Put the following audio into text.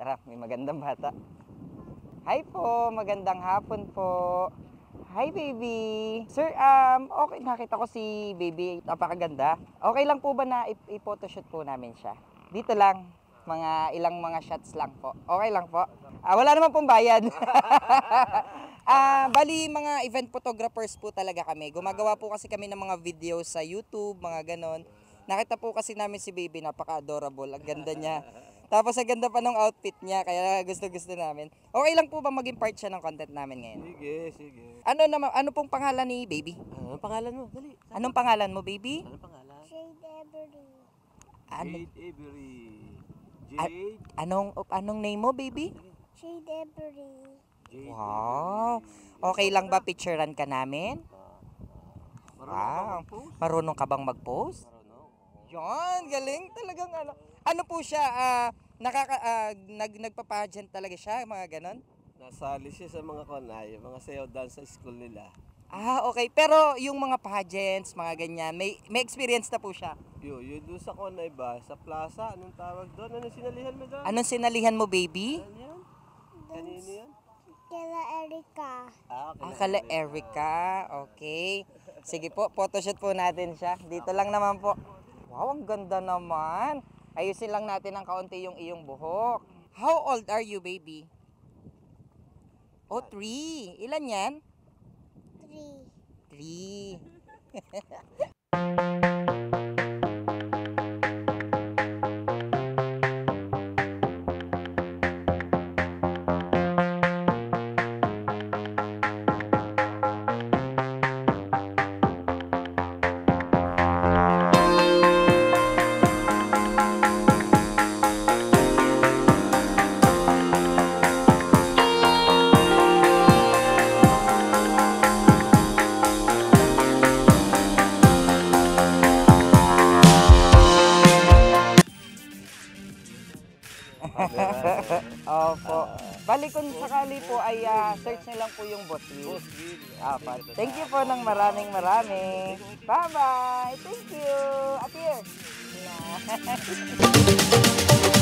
harap. May magandang bata. Hi po, magandang hapon po. Hi baby. Sir, okay, nakita ko si baby, napakaganda. Okay lang po ba na i-photoshoot po namin siya? Dito lang, ilang mga shots lang po. Okay lang po? Wala naman pong bayad. Bali, mga event photographers po talaga kami. Gumagawa po kasi kami ng mga videos sa YouTube, mga ganon. Nakita po kasi namin si baby, napaka-adorable. Ang ganda niya. Tapos ang ganda pa ng outfit niya, kaya gusto-gusto namin. Okay lang po ba maging part siya ng content namin ngayon? Sige, sige. Ano pong pangalan ni baby? Anong pangalan mo? Dali. Anong pangalan mo, baby? Anong pangalan? Jade Every. Jade Avery. Jade. Anong name mo, baby? Jade Every. Jade Wow. Avery. Okay lang ba picturean ka namin? Marunong ka Wow. mag-post? Marunong ka bang mag-post? Marunong. Yan, galing talagang ano. Ano po siya, nagpa-pageant talaga siya, mga ganon? Nasali siya sa mga kanay, mga sayaw dance sa school nila. Okay. Pero yung mga pageants, mga ganyan, may experience na po siya. Yun doon sa kanay ba? Sa plaza, anong tawag doon? Anong sinalihan mo doon? Anong sinalihan mo, baby? Ano yan? Kanino yan? Kila Erika. Kala Erica. Okay. Sige po, photoshoot po natin siya. Dito lang naman po. Wow, ang ganda naman. Ayusin lang natin ng kaunti yung iyong buhok. How old are you, baby? 3. Ilan yan? 3. 3. Opo. Bali kung sakali po ay search nyo lang po yung Boss Will. Thank you po ng maraming. Bye-bye. Thank you. Up here. Yeah.